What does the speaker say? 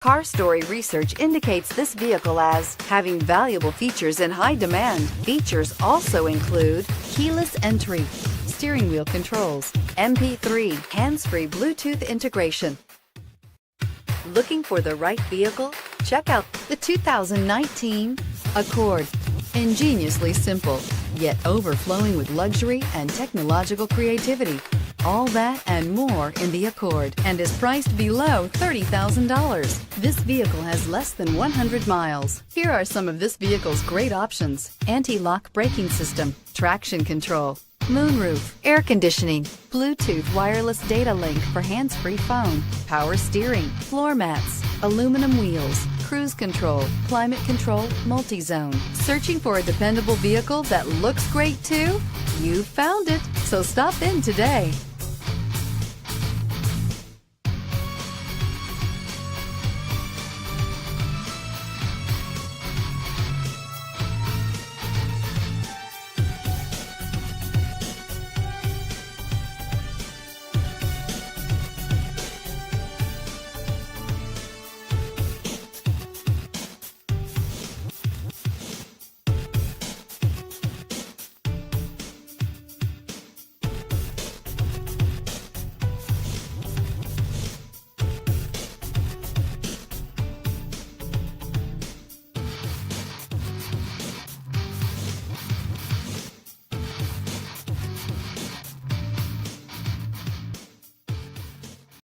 Car Story research indicates this vehicle as having valuable features in high demand. Features also include keyless entry, steering wheel controls, MP3, hands-free Bluetooth integration. Looking for the right vehicle? Check out the 2019 Accord. Ingeniously simple, yet overflowing with luxury and technological creativity. All that and more in the Accord, and is priced below $30,000. This vehicle has less than 100 miles. Here are some of this vehicle's great options: anti-lock braking system, traction control, moonroof, air conditioning, Bluetooth wireless data link for hands-free phone, power steering, floor mats, aluminum wheels, cruise control, climate control, multi-zone. Searching for a dependable vehicle that looks great too? You found it, so stop in today.